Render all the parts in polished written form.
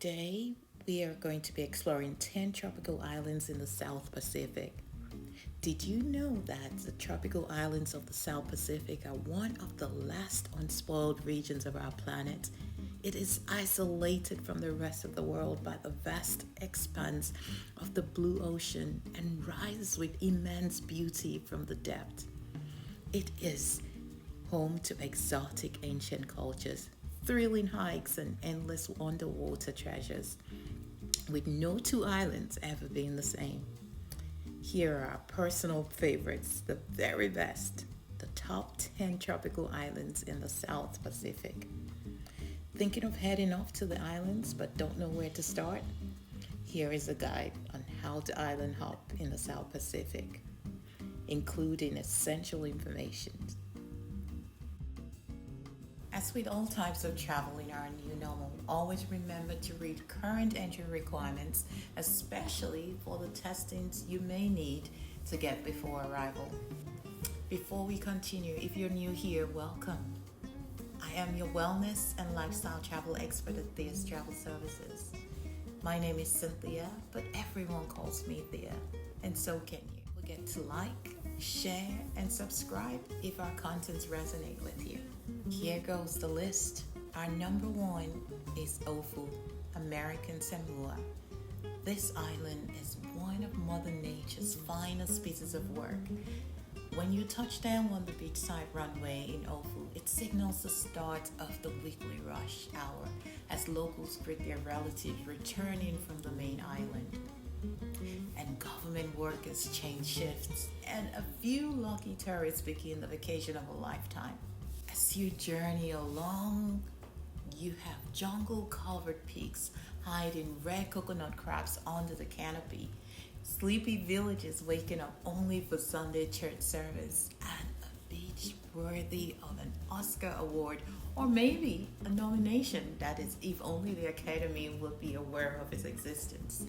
Today, we are going to be exploring 10 tropical islands in the South Pacific. Did you know that the tropical islands of the South Pacific are one of the last unspoiled regions of our planet? It is isolated from the rest of the world by the vast expanse of the blue ocean and rises with immense beauty from the depth. It is home to exotic ancient cultures, thrilling hikes, and endless underwater treasures, with no two islands ever being the same. Here are our personal favorites, the very best, the top 10 tropical islands in the South Pacific. Thinking of heading off to the islands but don't know where to start? Here is a guide on how to island hop in the South Pacific, including essential information. As with all types of travel in our new normal, always remember to read current entry requirements, especially for the testings you may need to get before arrival. Before we continue, if you're new here, welcome. I am your wellness and lifestyle travel expert at Thea's Travel Services. My name is Cynthia, but everyone calls me Thea, and so can you. Forget to like, share, and subscribe if our contents resonate with you. Here goes the list. Our number one is Ofu, American Samoa. This island is one of Mother Nature's finest pieces of work. When you touch down on the beachside runway in Ofu, it signals the start of the weekly rush hour as locals greet their relatives returning from the main island. And government workers change shifts, and a few lucky tourists begin the vacation of a lifetime. As you journey along, you have jungle-covered peaks hiding red coconut crabs under the canopy, sleepy villages waking up only for Sunday church service, and a beach worthy of an Oscar award or maybe a nomination. That is, if only the Academy would be aware of its existence.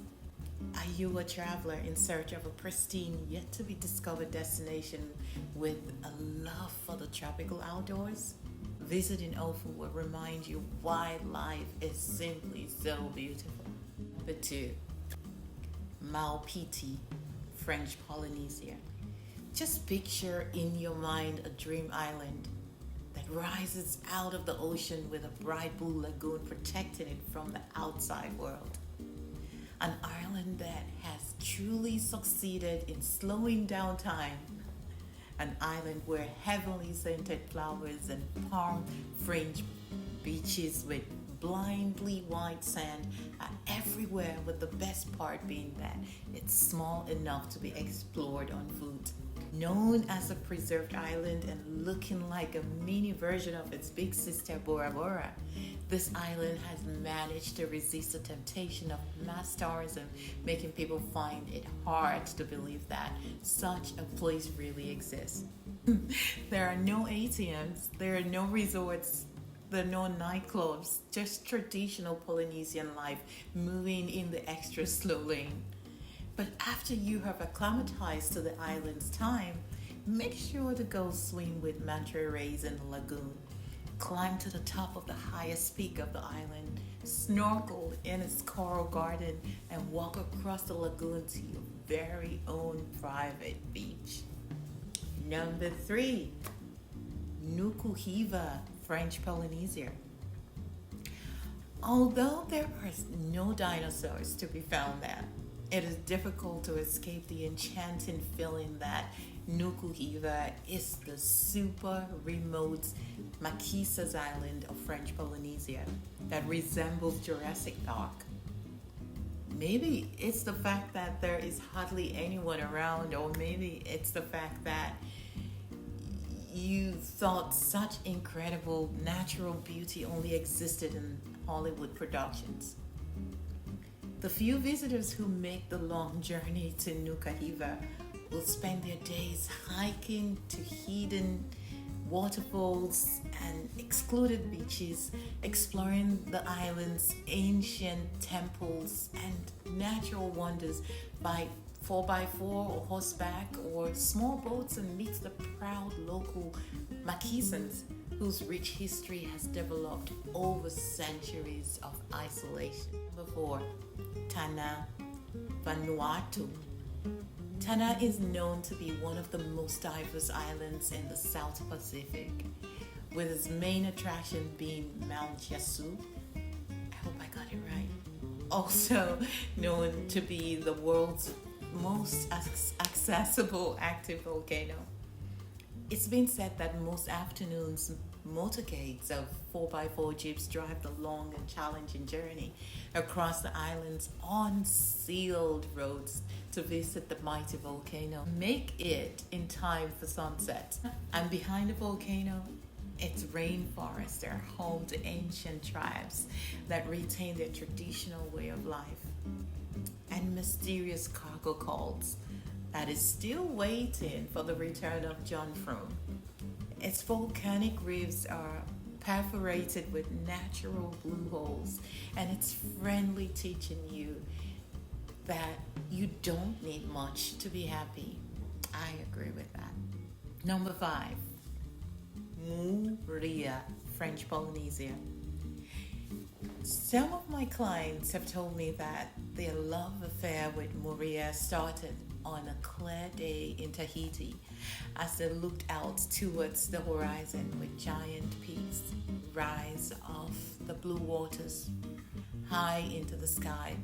Are you a traveler in search of a pristine, yet to be discovered destination with a love for the tropical outdoors? Visiting Ofu will remind you why life is simply so beautiful. Number 2, Maupiti, French Polynesia. Just picture in your mind a dream island that rises out of the ocean with a bright blue lagoon protecting it from the outside world. An island that has truly succeeded in slowing down time. An island where heavily scented flowers and palm-fringed beaches with blindly white sand are everywhere, with the best part being that it's small enough to be explored on foot. Known as a preserved island and looking like a mini version of its big sister Bora Bora, this island has managed to resist the temptation of mass tourism, making people find it hard to believe that such a place really exists. There are no ATMs, there are no resorts, there are no nightclubs, just traditional Polynesian life moving in the extra slow lane. But after you have acclimatized to the island's time, make sure to go swim with manta rays in the lagoon. Climb to the top of the highest peak of the island, snorkel in its coral garden, and walk across the lagoon to your very own private beach. Number 3, Nuku Hiva, French Polynesia. Although there are no dinosaurs to be found there, it is difficult to escape the enchanting feeling that Nuku Hiva is the super remote Marquesas Island of French Polynesia that resembles Jurassic Park. Maybe it's the fact that there is hardly anyone around, or maybe it's the fact that you thought such incredible natural beauty only existed in Hollywood productions. The few visitors who make the long journey to Nuku Hiva will spend their days hiking to hidden waterfalls and excluded beaches, exploring the island's ancient temples and natural wonders by 4x4 or horseback or small boats, and meet the proud local Marquesans whose rich history has developed over centuries of isolation. Number for Tanna, Vanuatu. Tanna is known to be one of the most diverse islands in the South Pacific, with its main attraction being Mount Yasu. I hope I got it right. Also known to be the world's most accessible active volcano. It's been said that most afternoons, motorcades of 4x4 jeeps drive the long and challenging journey across the island's unsealed roads to visit the mighty volcano. Make it in time for sunset. And behind the volcano, its rainforests are home to ancient tribes that retain their traditional way of life, and mysterious cargo cults that is still waiting for the return of John Frum. Its volcanic reefs are perforated with natural blue holes, and it's friendly, teaching you that you don't need much to be happy. I agree with that. Number 5, Moorea, French Polynesia. Some of my clients have told me that their love affair with Moorea started on a clear day in Tahiti as they looked out towards the horizon with giant peaks rise off the blue waters high into the sky,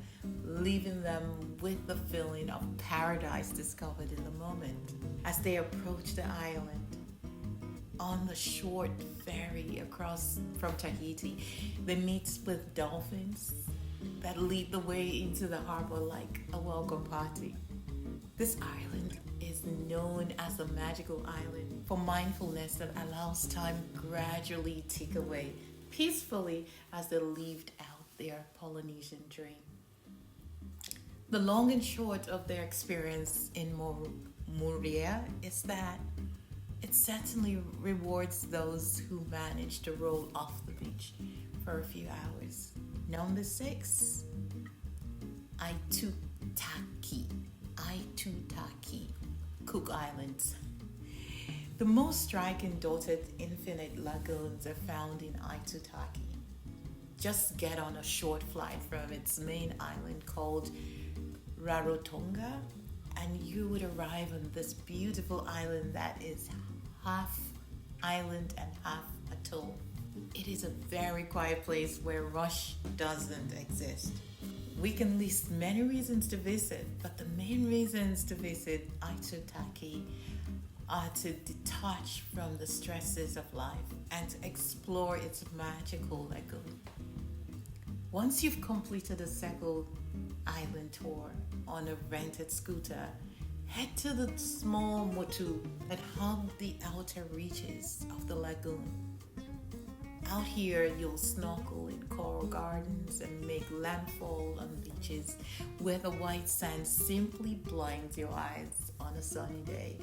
leaving them with the feeling of paradise discovered in the moment. As they approached the island, on the short ferry across from Tahiti, they meet with dolphins that lead the way into the harbor like a welcome party. This island is known as the magical island for mindfulness that allows time gradually tick away peacefully as they lived out their Polynesian dream. The long and short of their experience in Moorea is that it certainly rewards those who manage to roll off the beach for a few hours. Number 6, Aitutaki, Cook Islands. The most striking dotted infinite lagoons are found in Aitutaki. Just get on a short flight from its main island called Rarotonga, and you would arrive on this beautiful island that is half island and half atoll. It is a very quiet place where rush doesn't exist. We can list many reasons to visit, but the main reasons to visit Aitutaki are to detach from the stresses of life and to explore its magical lagoon. Once you've completed a circle island tour on a rented scooter, head to the small motu that hug the outer reaches of the lagoon. Out here, you'll snorkel in coral gardens and make landfall on beaches where the white sand simply blinds your eyes on a sunny day.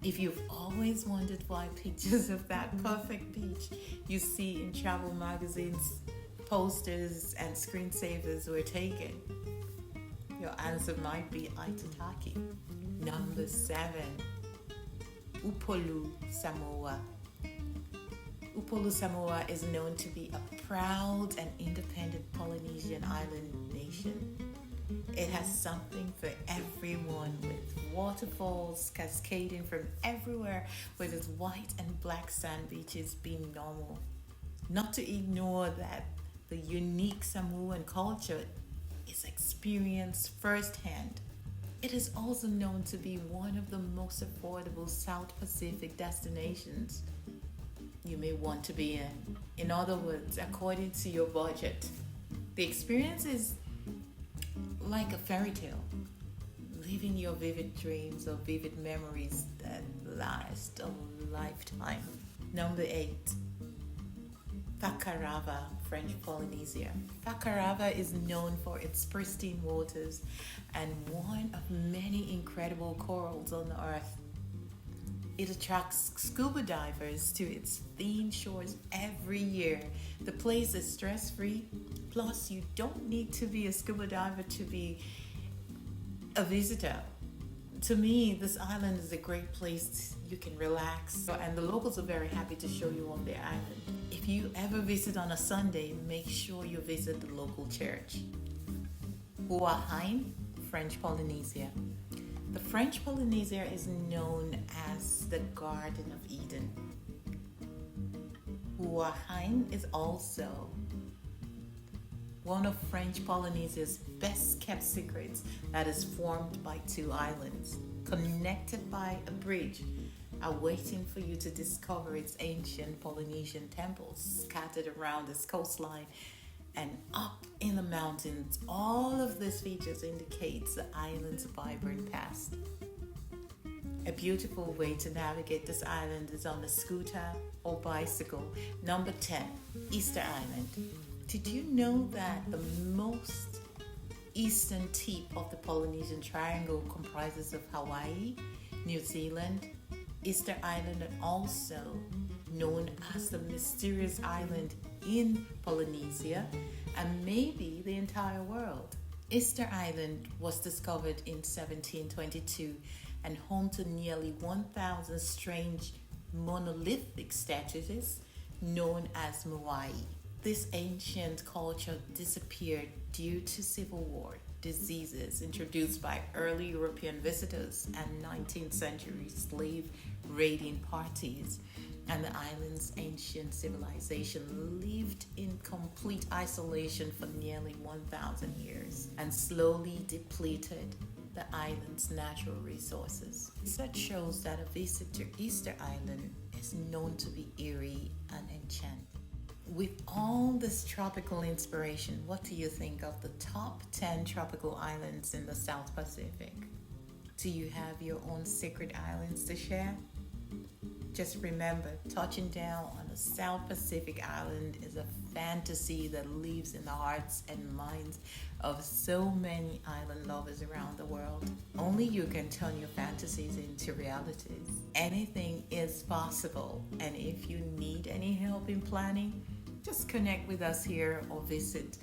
If you've always wondered why pictures of that perfect beach you see in travel magazines, posters, and screensavers were taken, your answer might be Aitutaki. Number 7, Upolu, Samoa. Upolu, Samoa is known to be a proud and independent Polynesian island nation. It has something for everyone, with waterfalls cascading from everywhere, with its white and black sand beaches being normal. Not to ignore that the unique Samoan culture is experienced firsthand. It is also known to be one of the most affordable South Pacific destinations you may want to be in. In other words, according to your budget. The experience is like a fairy tale, living your vivid dreams or vivid memories that last a lifetime. Number 8, Fakarava, French Polynesia. Fakarava is known for its pristine waters and one of many incredible corals on Earth. It attracts scuba divers to its thin shores every year. The place is stress-free, plus you don't need to be a scuba diver to be a visitor. To me, this island is a great place you can relax, and the locals are very happy to show you on their island. If you ever visit on a Sunday, make sure you visit the local church. Huahine, French Polynesia. The French Polynesia is known as the Garden of Eden. Huahine is also one of French Polynesia's best kept secrets that is formed by two islands, connected by a bridge, awaiting for you to discover its ancient Polynesian temples scattered around its coastline and up in the mountains. All of these features indicates the island's vibrant past. A beautiful way to navigate this island is on a scooter or bicycle. Number 10, Easter Island. Did you know that the most eastern tip of the Polynesian Triangle comprises of Hawaii, New Zealand, Easter Island, and also known as the mysterious island in Polynesia, and maybe the entire world? Easter Island was discovered in 1722 and home to nearly 1,000 strange monolithic statues known as Moai. This ancient culture disappeared due to civil war, diseases introduced by early European visitors, and 19th century slave raiding parties, and the island's ancient civilization lived in complete isolation for nearly 1,000 years and slowly depleted the island's natural resources. Research shows that a visit to Easter Island is known to be eerie and enchanting. With all this tropical inspiration, what do you think of the top 10 tropical islands in the South Pacific? Do you have your own secret islands to share? Just remember, touching down on a South Pacific island is a fantasy that lives in the hearts and minds of so many island lovers around the world. Only you can turn your fantasies into realities. Anything is possible, and if you need any help in planning, just connect with us here or visit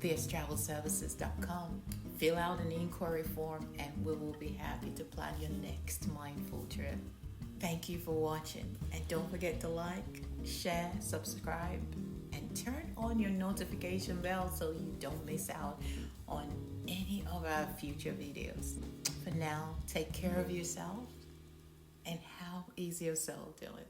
thestravelservices.com. Fill out an inquiry form and we will be happy to plan your next mindful trip. Thank you for watching, and don't forget to like, share, subscribe, and turn on your notification bell so you don't miss out on any of our future videos. For now, take care of yourself, and how is your soul doing?